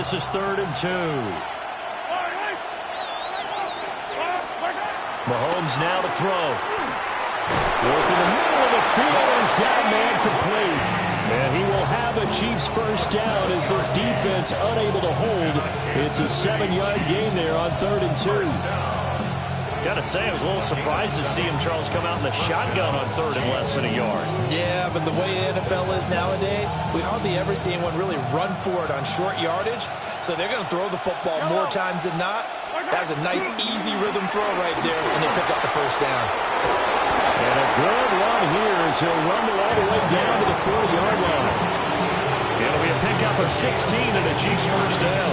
This is 3rd and 2. Mahomes now to throw. Look in the middle of the field, and he's got a man complete. And he will have a Chiefs first down as this defense unable to hold. It's a 7-yard gain there on 3rd and 2. Gotta say, I was a little surprised to see him, Charles, come out in the shotgun on 3rd and less than a yard. Yeah, but the way the NFL is nowadays, we hardly ever see anyone really run for it on short yardage. So they're going to throw the football more times than not. That's a nice, easy rhythm throw right there, and they pick up the first down. And a good run here as he'll run all the way down to the 40-yard line. It'll be a pickup of 16 and a Chiefs first down.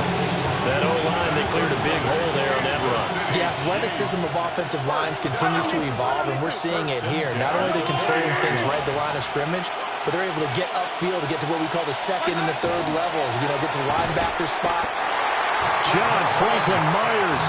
That O-line, they cleared a big hole there on that run. The athleticism of offensive lines continues to evolve, and we're seeing it here. Not only are they controlling things right at the line of scrimmage, but they're able to get upfield to get to what we call the 2nd and the 3rd levels. You know, get to the linebacker spot. John Franklin Myers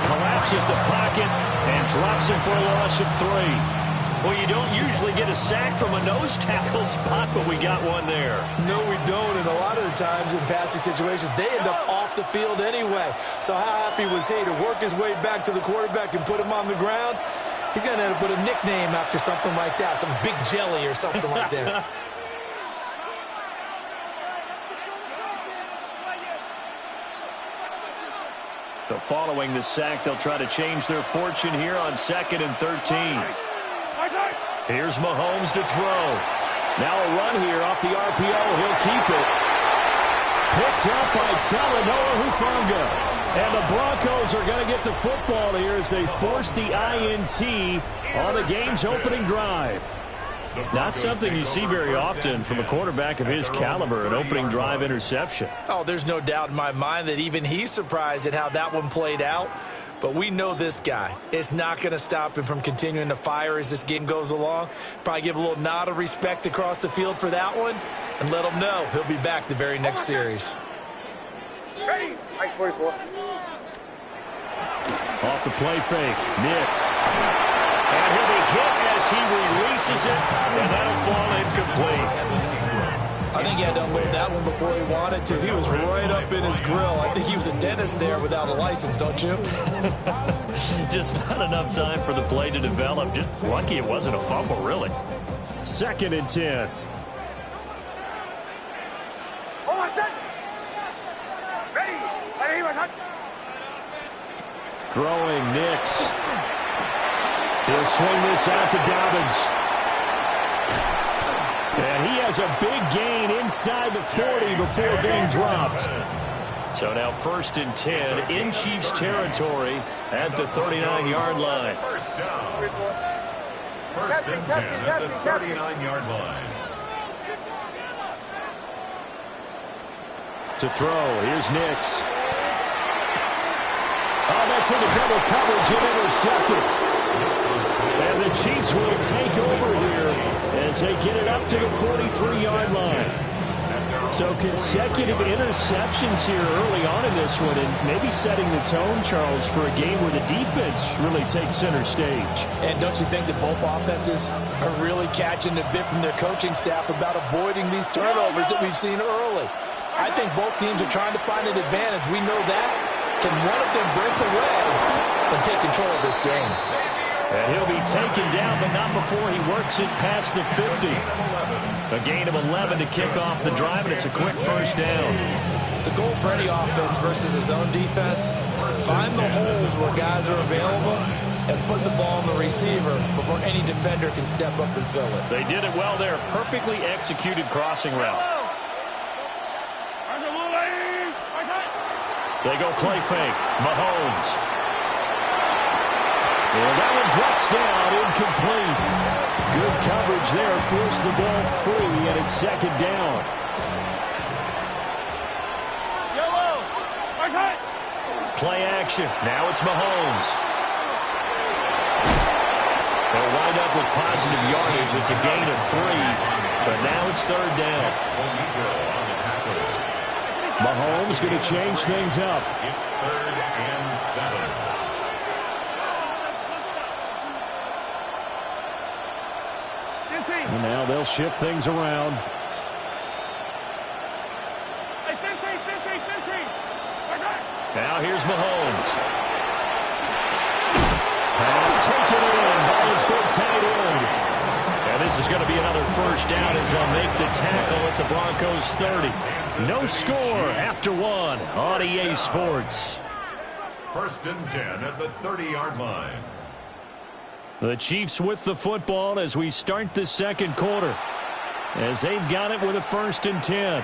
collapses the pocket and drops him for a loss of 3. Well, you don't usually get a sack from a nose tackle spot, but we got one there. No, we don't, and a lot of the times in passing situations, they end up off the field anyway. So how happy was he to work his way back to the quarterback and put him on the ground? He's going to end up with a nickname after something like that, some Big Jelly or something like that. So following the sack, they'll try to change their fortune here on 2nd and 13. Here's Mahomes to throw. Now a run here off the RPO. He'll keep it. Picked up by Talanoa Hufanga. And the Broncos are going to get the football here as they force the INT on the game's opening drive. Not something you see very often from a quarterback of his caliber, an opening drive interception. Oh, there's no doubt in my mind that even he's surprised at how that one played out. But we know this guy. It's not going to stop him from continuing to fire as this game goes along. Probably give a little nod of respect across the field for that one and let him know he'll be back the very next series. Ready? 44. Off the play fake. Nix. And he'll be hit as he releases it, and that'll fall incomplete. I think he had to unload that one before he wanted to. He was right up in his grill. I think he was a dentist there without a license, don't you? Just not enough time for the play to develop. Just lucky it wasn't a fumble, really. 2nd and 10. Hold on, set. Ready? Throwing Nix. He'll swing this out to Dobbins. And he has a big gain inside the 40 before being dropped. So now 1st and 10 in Chiefs territory at the 39-yard line. First down. 1st and 10 at the 39-yard line. To throw, here's Nix. Oh, that's into double coverage and intercepted. And the Chiefs will take over here as they get it up to the 43-yard line. So consecutive interceptions here early on in this one, and maybe setting the tone, Charles, for a game where the defense really takes center stage. And don't you think that both offenses are really catching a bit from their coaching staff about avoiding these turnovers that we've seen early? I think both teams are trying to find an advantage. We know that. Can one of them break away and take control of this game? And he'll be taken down, but not before he works it past the 50. A gain of 11 to kick off the drive, and it's a quick first down. The goal for any offense versus his own defense, find the holes where guys are available and put the ball on the receiver before any defender can step up and fill it. They did it well there. Perfectly executed crossing route. They go play fake. Mahomes. And that one drops down, incomplete. Good coverage there, forced the ball free, and it's 2nd down. Play action. Now it's Mahomes. They'll wind up with positive yardage. It's a gain of 3, but now it's 3rd down. Mahomes going to change things up. It's 3rd and 7. And now they'll shift things around. Hey, 15, 15, 15. Now here's Mahomes. Pass taken in by his big tight end. And this is going to be another first down as they'll make the tackle at the Broncos 30. No score after one on EA Sports. 1st and 10 at the 30-yard line. The Chiefs with the football as we start the second quarter, as they've got it with a 1st and 10.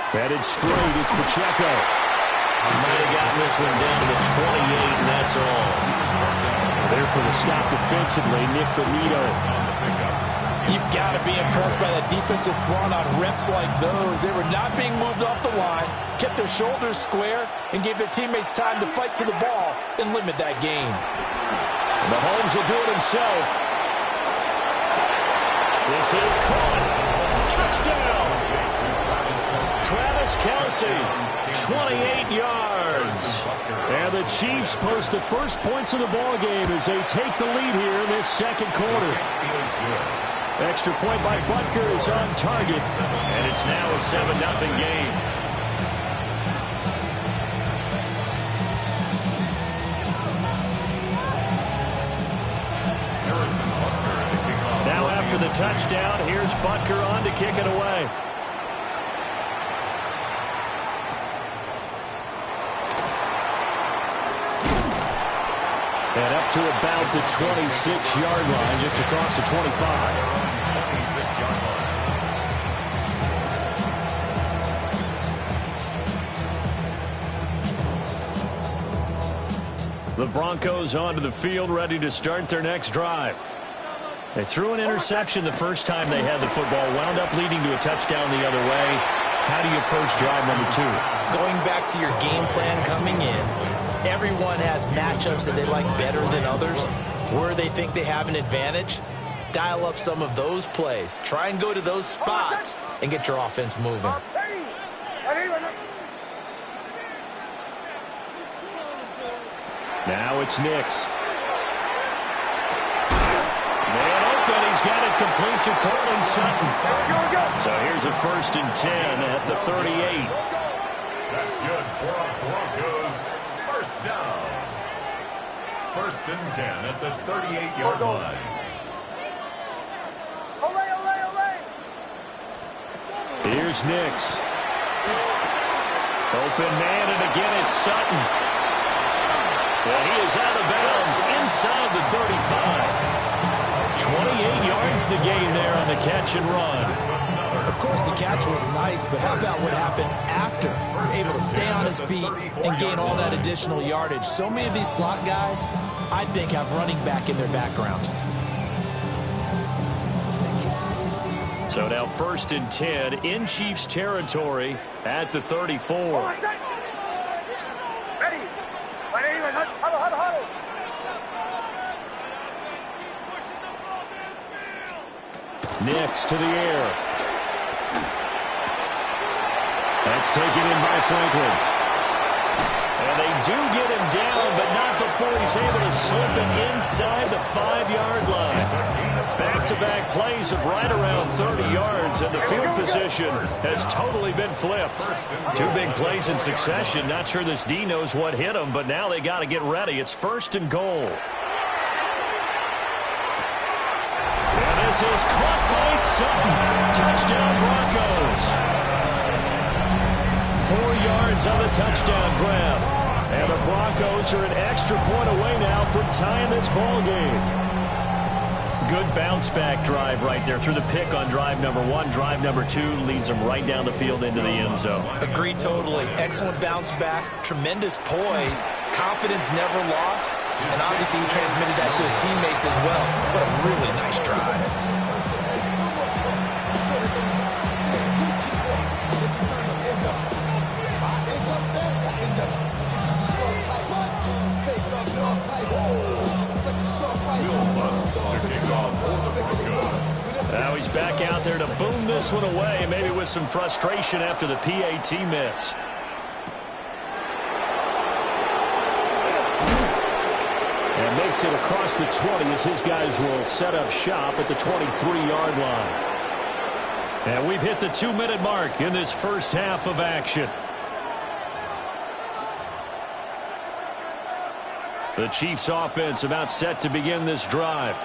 Headed straight, it's Pacheco. Might have gotten this one down to the 28, and that's all. There for the stop defensively, Nick Bonito. You've got to be impressed by that defensive front on reps like those. They were not being moved off the line, kept their shoulders square, and gave their teammates time to fight to the ball and limit that gain. Mahomes will do it himself. This is caught. Touchdown! Travis Kelce, 28 yards. And the Chiefs post the first points of the ball game as they take the lead here in this second quarter. Extra point by Butker is on target, and it's now a 7-0 game. Now after the touchdown, here's Butker on to kick it away. And up to about the 26-yard line, just across the 25. 26-yard line. The Broncos onto the field, ready to start their next drive. They threw an interception the first time they had the football, wound up leading to a touchdown the other way. How do you approach drive number 2? Going back to your game plan coming in, everyone has matchups that they like better than others. Where they think they have an advantage, dial up some of those plays. Try and go to those spots and get your offense moving. Now it's Nix. Man open, he's got it complete to Cortland Sutton. So here's a 1st and 10 at the 38. That's good for our Broncos. First down. 1st and 10 at the 38-yard line. Here's Nix. Open man, and again it's Sutton. And he is out of bounds inside the 35. 28 yards the gain there on the catch and run. Of course, the catch was nice, but how about what happened after? Able to stay on his feet and gain all that additional yardage. So many of these slot guys, I think, have running back in their background. So now 1st and 10 in Chiefs territory at the 34. Nix to the air. That's taken in by Franklin. And they do get him down, but not before he's able to slip it inside the 5-yard line. Back-to-back plays of right around 30 yards, and the field position has totally been flipped. 2 big plays in succession. Not sure this D knows what hit him, but now they got to get ready. It's 1st and goal. And this is caught by Sutton. Touchdown Broncos. 4 yards on the touchdown grab. And the Broncos are an extra point away now from tying this ball game. Good bounce-back drive right there through the pick on drive number 1. Drive number 2 leads them right down the field into the end zone. Agree totally. Excellent bounce back, tremendous poise, confidence never lost, and obviously he transmitted that to his teammates as well. What a really nice drive. Now he's back out there to boom this one away, maybe with some frustration after the PAT miss. And makes it across the 20 as his guys will set up shop at the 23-yard line. And we've hit the 2-minute mark in this first half of action. The Chiefs offense about set to begin this drive.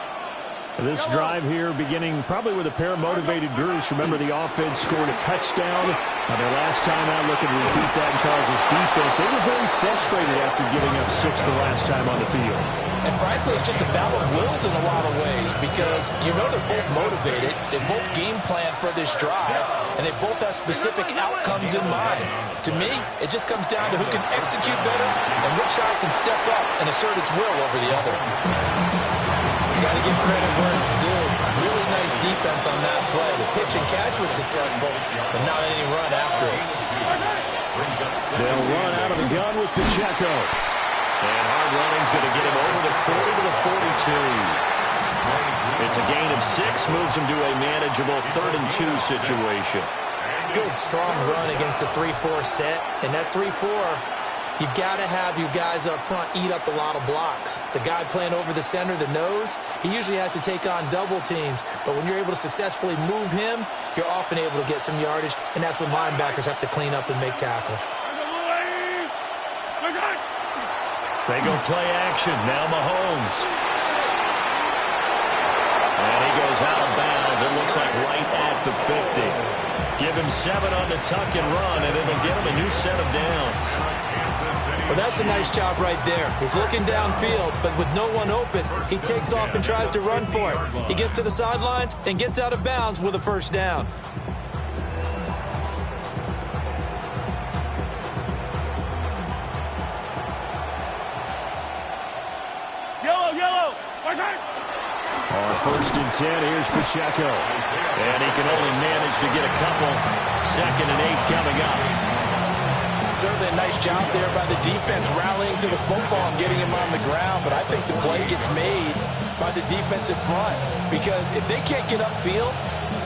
This drive here beginning probably with a pair of motivated groups. Remember, the offense scored a touchdown. Their last time out looking to repeat that in Charles' defense. They were very frustrated after giving up 6 the last time on the field. And frankly, it's just a battle of wills in a lot of ways because you know they're both motivated. They both game plan for this drive, and they both have specific outcomes in mind. To me, it just comes down to who can execute better and which side can step up and assert its will over the other. Got to give credit where it's due. Really nice defense on that play. The pitch and catch was successful, but not any run after it. They'll run out of the gun with Pacheco. And hard running's going to get him over the 40 to the 42. It's a gain of 6, moves him to a manageable 3rd and 2 situation. Good, strong run against the 3-4 set. And that 3-4, you got to have you guys up front eat up a lot of blocks. The guy playing over the center, the nose, he usually has to take on double teams. But when you're able to successfully move him, you're often able to get some yardage, and that's when linebackers have to clean up and make tackles. They go play action. Now Mahomes. And he goes out of bounds. It looks like right at the 50. Give him 7 on the tuck and run, and it'll get him a new set of downs. Well, that's a nice job right there. He's looking downfield, but with no one open, he takes off and tries to run for it. He gets to the sidelines and gets out of bounds with a first down. Yellow. On 1st and 10, here's Pacheco. And he can only manage to get a couple. 2nd and 8 coming up. Certainly a nice job there by the defense rallying to the football and getting him on the ground, but I think the play gets made by the defensive front because if they can't get upfield,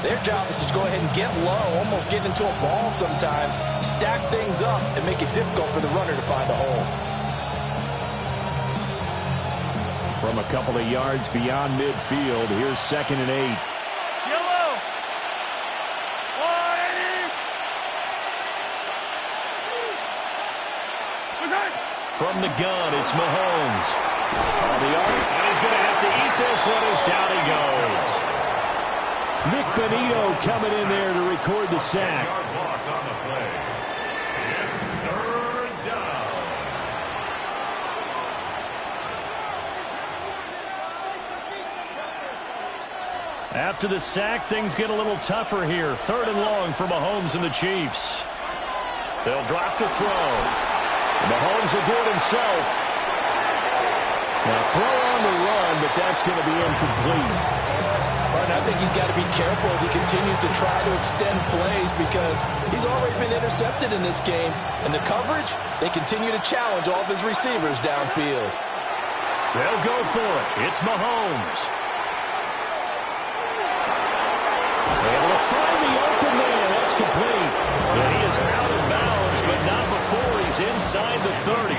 their job is to go ahead and get low, almost get into a ball sometimes, stack things up, and make it difficult for the runner to find a hole. From a couple of yards beyond midfield, here's 2nd and 8. Yellow. 180. From the gun, it's Mahomes. On the arc, and he's going to have to eat this one as down he goes. Nick Benito coming in there to record the sack. Loss on the play. It's 3rd down. After the sack, things get a little tougher here. 3rd and long for Mahomes and the Chiefs. They'll drop to throw. Mahomes will do it himself. Now throw on the run, but that's going to be incomplete. And I think he's got to be careful as he continues to try to extend plays because he's already been intercepted in this game. And the coverage, they continue to challenge all of his receivers downfield. They'll go for it. It's Mahomes. Able to find the open man. That's complete. And he is out of bounds, but not before he's inside the 30.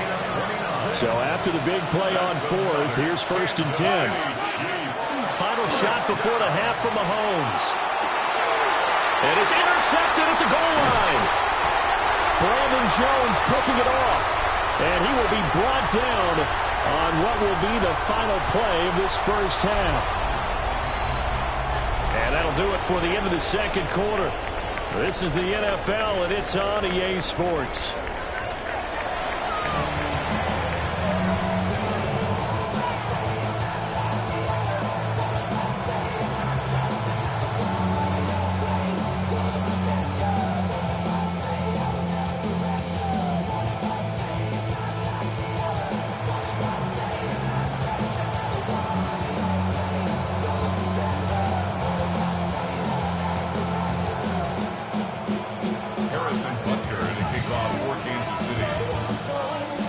So after the big play on 4th, here's 1st and 10. Final shot before the half from Mahomes. And it's intercepted at the goal line. Brandon Jones picking it off. And he will be brought down on what will be the final play of this first half. And that'll do it for the end of the 2nd quarter. This is the NFL, and it's on EA Sports.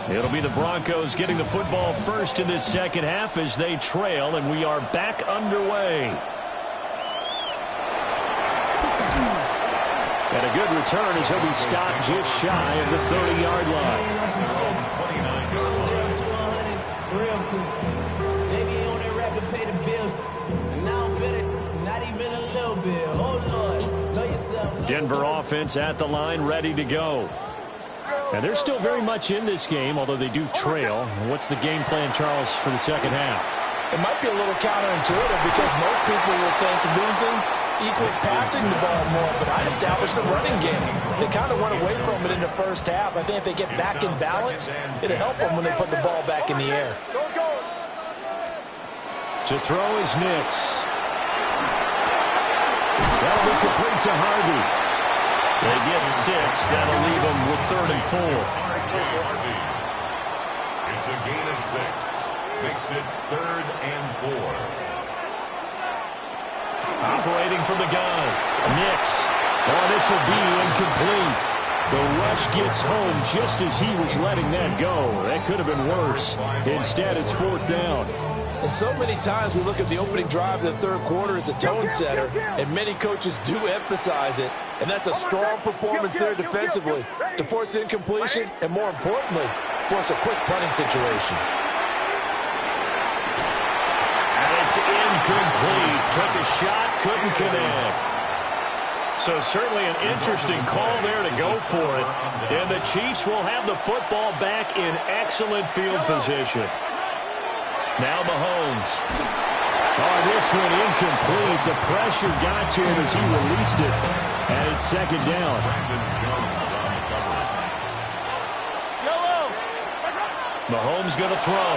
It'll be the Broncos getting the football first in this 2nd half as they trail, and we are back underway. And a good return as he'll be stopped just shy of the 30-yard line. Denver offense at the line, ready to go. And they're still very much in this game, although they do trail. What's the game plan, Charles, for the second half? It might be a little counterintuitive because most people will think losing equals passing the ball more, but I established the running game. They kind of went away from it in the first half. I think if they get back in balance, it'll help them when they put the ball back in the air. To throw is Nix. That'll be complete to Harvey. They get 6. That'll leave them with 3rd and 4. It's a gain of 6. Makes it 3rd and 4. Operating from the gun. Nix. Oh, this will be incomplete. The rush gets home just as he was letting that go. That could have been worse. Instead, it's 4th down. And so many times we look at the opening drive of the third quarter as a tone setter, and many coaches do emphasize it. And that's a strong performance there defensively to force incompletion and, more importantly, force a quick punting situation. And it's incomplete. Took a shot, couldn't connect. So certainly an interesting call there to go for it. And the Chiefs will have the football back in excellent field position. Now Mahomes. Oh, this one incomplete. The pressure got to him as he released it. And it's 2nd down. Mahomes going to throw.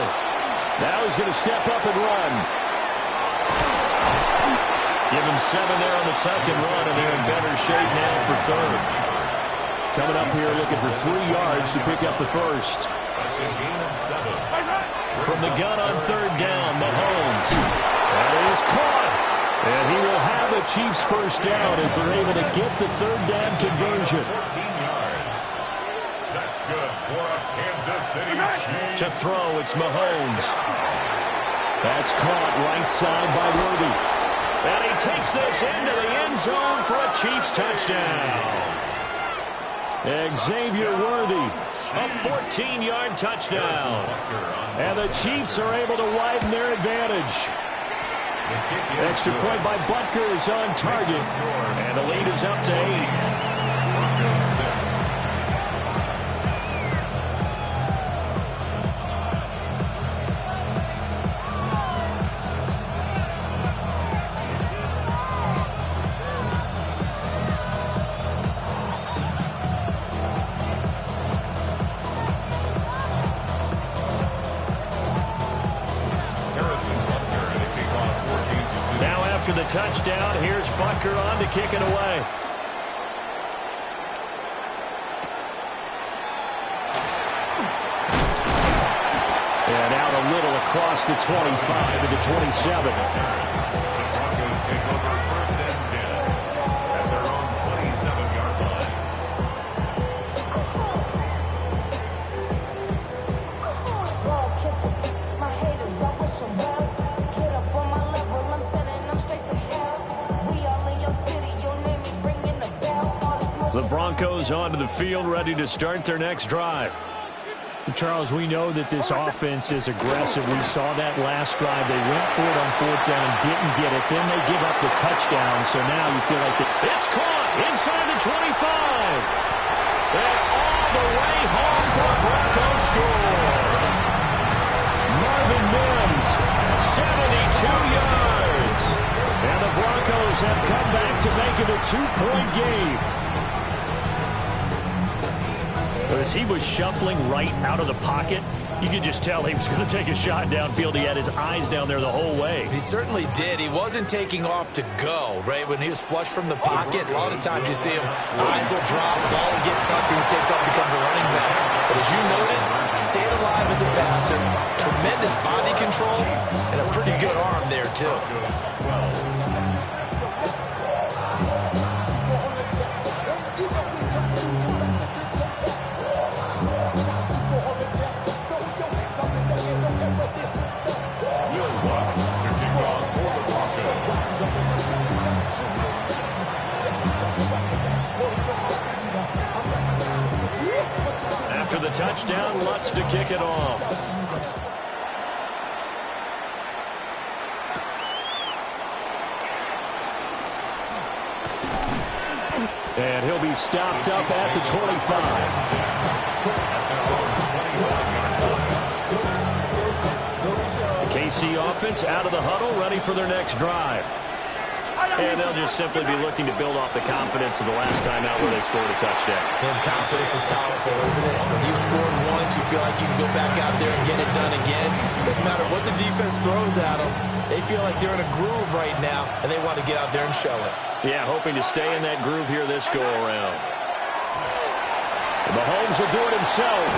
Now he's going to step up and run. Give him 7 there on the tuck and run, and they're in better shape now for 3rd. Coming up here looking for 3 yards to pick up the first. That's a gain of 7. From the gun on 3rd down, Mahomes. That is caught. And he will have the Chiefs first down as they're able to get the 3rd down conversion. 14 yards. That's good for a Kansas City Chiefs. To throw, it's Mahomes. That's caught right side by Worthy. And he takes this into the end zone for a Chiefs touchdown. Xavier Worthy, a 14-yard touchdown. And the Chiefs are able to widen their advantage. Extra point by Butker is on target. And the lead is up to 8. After the touchdown, here's Butker on to kick it away. And out a little across the 25 to the 27. The Broncos take over 1st and 10 at their own 27-yard line. The Broncos onto the field, ready to start their next drive. Charles, we know that this offense is aggressive. We saw that last drive. They went for it on 4th down, didn't get it. Then they give up the touchdown. So now you feel like it's caught inside the 25. And all the way home for a Broncos score. Marvin Mims, 72 yards. And the Broncos have come back to make it a 2-point game. As he was shuffling right out of the pocket, you could just tell he was going to take a shot downfield. He had his eyes down there the whole way. He certainly did. He wasn't taking off to go, right? When he was flush from the pocket, a lot of times you see him, eyes will drop, ball will get tucked, and he takes off, becomes a running back. But as you noted, stayed alive as a passer, tremendous body control, and a pretty good arm there, too. After the touchdown, Lutz to kick it off. And he'll be stopped up at the 25. The KC offense out of the huddle, ready for their next drive. And they'll just simply be looking to build off the confidence of the last time out where they scored a touchdown. And confidence is powerful, isn't it? When you've scored once, you feel like you can go back out there and get it done again. Doesn't matter what the defense throws at them. They feel like they're in a groove right now, and they want to get out there and show it. Yeah, hoping to stay in that groove here this go-around. Mahomes will do it himself.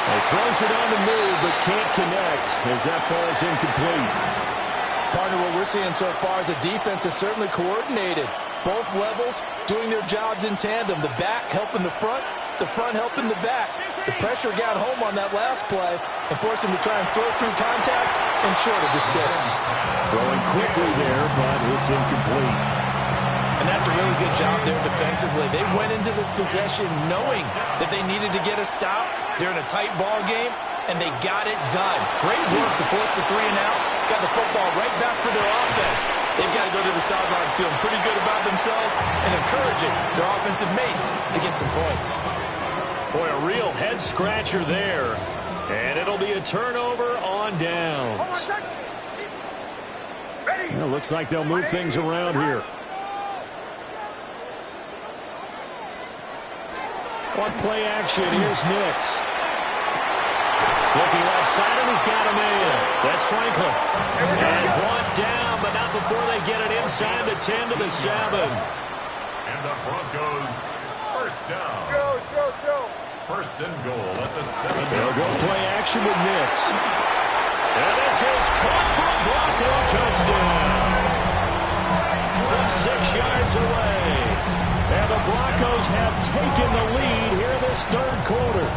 He throws it on the move, but can't connect as that falls incomplete. Partner, what we're seeing so far is the defense is certainly coordinated. Both levels doing their jobs in tandem. The back helping the front helping the back. The pressure got home on that last play and forced him to try and throw through contact and short of the sticks. Throwing quickly there, but it's incomplete. And that's a really good job there defensively. They went into this possession knowing that they needed to get a stop. They're in a tight ball game, and they got it done. Great work to force the 3 and out. Got the football right back for their offense. They've got to go to the sidelines feeling pretty good about themselves and encouraging their offensive mates to get some points. Boy, a real head-scratcher there. And it'll be a turnover on downs. Well, looks like they'll move things around here. On play action, here's Nix. Looking left side, and he's got a man. That's Franklin. And brought down, but not before they get it inside the 10 to the 7. And the Broncos first down. First and goal at the 7. They'll go play action with Nix. And this is caught for a Bronco touchdown. From 6 yards away. And the Broncos have taken the lead here this third quarter.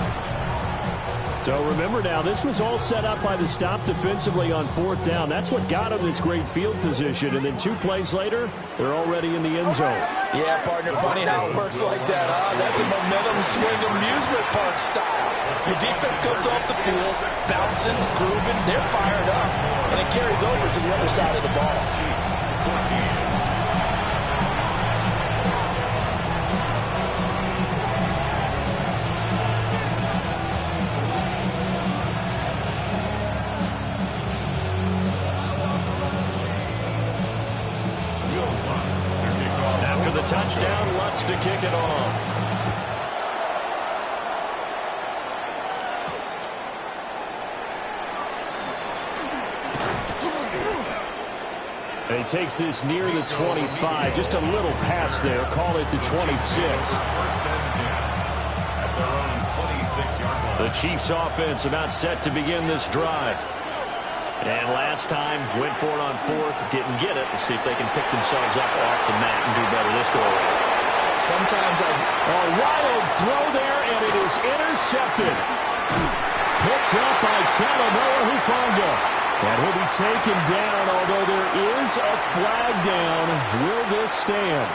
So remember now, this was all set up by the stop defensively on 4th down. That's what got them this great field position. And then 2 plays later, they're already in the end zone. Yeah, partner, funny how it works like that, huh? That's a momentum swing amusement park style. Your defense comes off the field, bouncing, grooving, they're fired up. And it carries over to the other side of the ball. Touchdown, Lutz to kick it off. And he takes this near the 25. Just a little pass there. Call it the 26. The Chiefs offense about set to begin this drive. And last time, went for it on 4th, didn't get it. We'll see if they can pick themselves up off the mat and do better this go-around. Sometimes a wild throw there, and it is intercepted. Picked up by Talanoa Hufanga. And he'll be taken down, although there is a flag down. Will this stand?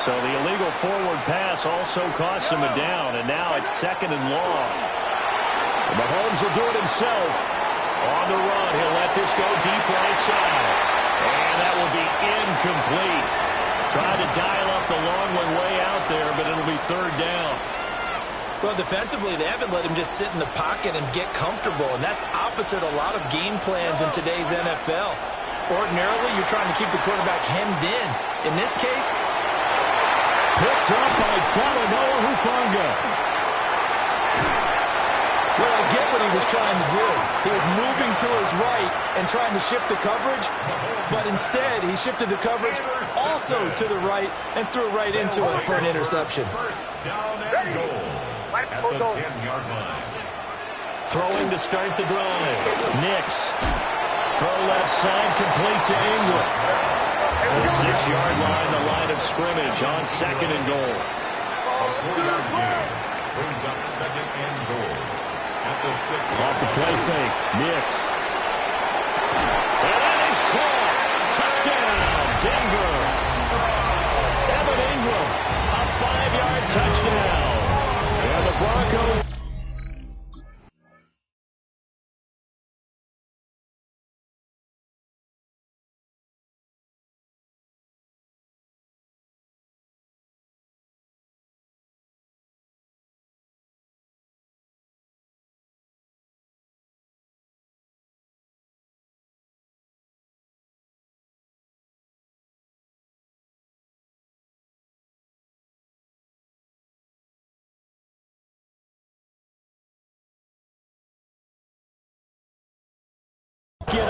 So the illegal forward pass also costs him a down, and now it's 2nd and long. And Mahomes will do it himself. On the run, he'll let this go deep right side. And that will be incomplete. Tried to dial up the long one way out there, but it'll be 3rd down. Well, defensively, they haven't let him just sit in the pocket and get comfortable, and that's opposite a lot of game plans in today's NFL. Ordinarily, you're trying to keep the quarterback hemmed in. In this case, picked up by Talanoa Hufanga. Well, I get what he was trying to do. He was moving to his right and trying to shift the coverage, but instead he shifted the coverage also to the right and threw right into it for an interception. First down and goal at the 10-yard line. Throwing to start the drive. Nix. Throw left side, complete to Ingram. The 6-yard line, the line of scrimmage on 2nd and goal. A 4-yard gain brings up 2nd and goal. At the 6. Off the play fake. Nix. And that is caught. Touchdown, Denver. Evan Ingram, a 5-yard touchdown. And the Broncos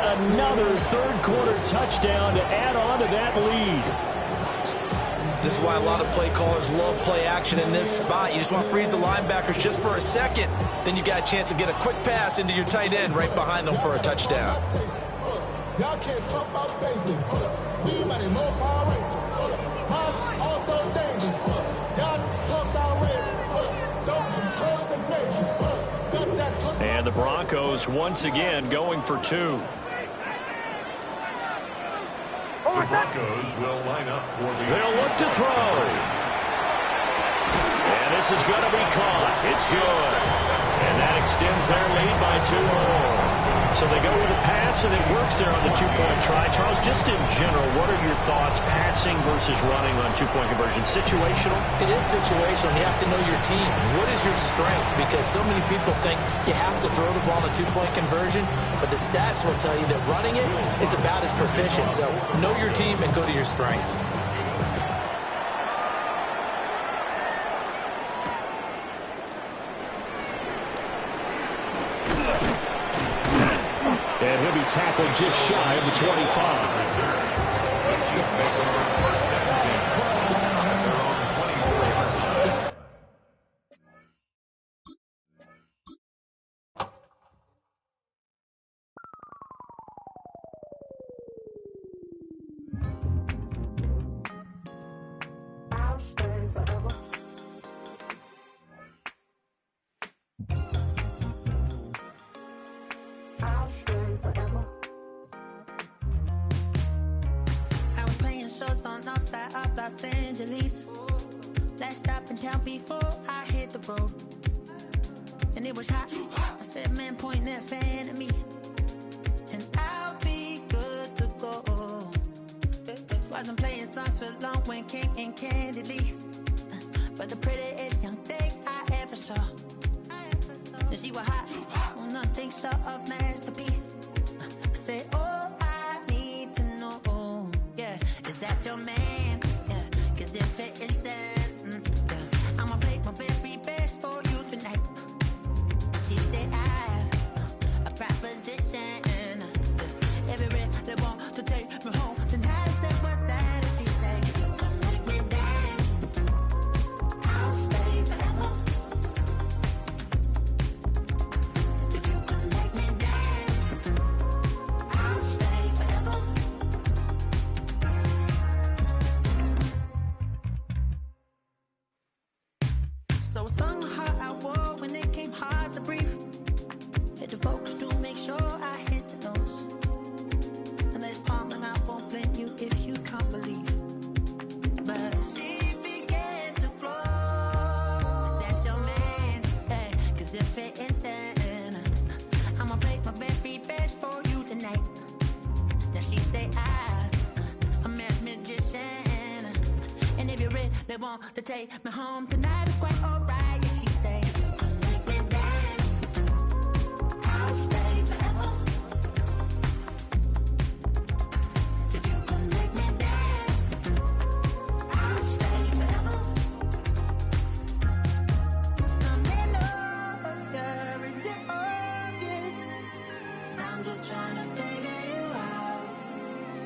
But another third-quarter touchdown to add on to that lead. This is why a lot of play callers love play action in this spot. You just want to freeze the linebackers just for a second. Then you got a chance to get a quick pass into your tight end right behind them for a touchdown. Y'all can't talk about basic. Anybody know Power Rangers? Also dangerous. Y'all talk about Rangers. Don't control the nature. And the Broncos once again going for two. The Broncos will line up for the... They'll look to throw. And this is going to be caught. It's good. And that extends their lead by 2 more. So they go with a pass, and it works there on the two-point try. Charles, just in general, what are your thoughts, passing versus running on two-point conversion? Situational? It is situational. You have to know your team. What is your strength? Because so many people think you have to throw the ball in a two-point conversion, but the stats will tell you that running it is about as proficient. So know your team and go to your strength. And he'll be tackled just shy of the 25. Los Angeles. Last stop in town before I hit the road. And it was hot. I said, man, point that fan at me. And I'll be good to go. Wasn't playing songs for long when came in candidly. But the prettiest young thing I ever saw. And she was hot. Oh, nothing short of masterpiece. I said, oh, I need to know. Yeah, is that your man? Yeah, cause if it isn't, yeah, I'ma play my very best for you tonight. She said I have a proposition. Every they want to take me home tonight. I said, what's that? And she said, if you can make me dance, I'll stay forever. If you can make me dance, I'll stay forever. So I sung how I wore when it came hard to breathe. Hit the focus to make sure I hit the notes. And there's palm and I won't blame you if you can't believe. But she began to flow. That's your man, hey, cause if it isn't, I'ma play my very best for you tonight. Now she say I'm a magician. And if you're ready, they want to take me home tonight. It's quite alright. Yeah, she say, if you can make me dance, I'll stay forever. If you can make me dance, I'll stay forever. I'm in love, girl, is it obvious? I'm just trying to figure you out.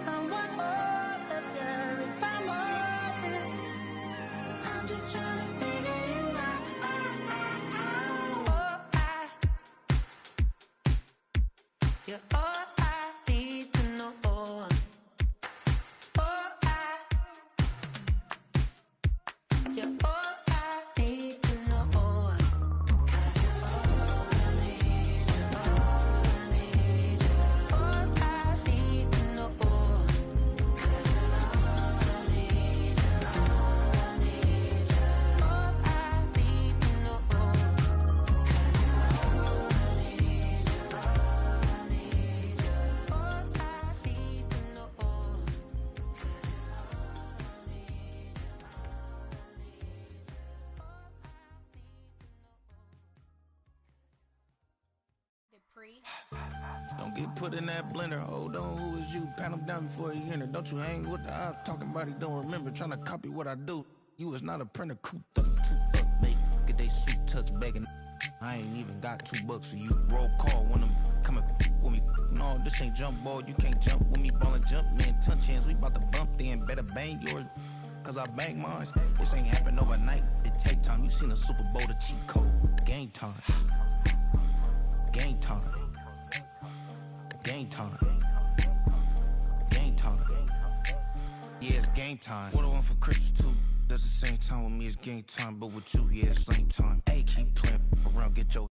I want all of you if I'm honest. I'm just trying to figure you out. You're all I need to know. You're all I need to know. 'Cause you're all I need, you're all I need, you're all I need to know. 'Cause you're all I need, you're all I need, you're all I need to know. 'Cause you're all I need, you're all I need, you're all I need to know. 'Cause you're all I need, you're all I need, you're all I need, you're all I need to know. Don't get put in that blender. Hold on, who is you? Pat him down before he enter. Don't you hang with the ops talking about he don't remember. Trying to copy what I do. You is not a printer. Cooped up, make get they suit touch begging. I ain't even got $2 for you. Roll call when I'm coming. with me. No, this ain't jump ball, you can't jump with me. Ballin' jump, man, touch hands, we bout to bump then. Better bang yours, cause I bang mine. This ain't happen overnight, it take time. You seen a Super Bowl, the cheat code. Game time. Game time. Game time. Game time. Yeah, it's game time. What I want for Christmas too? At the same time with me, it's game time. But with you, yeah, it's same time. Hey, keep playing around, get your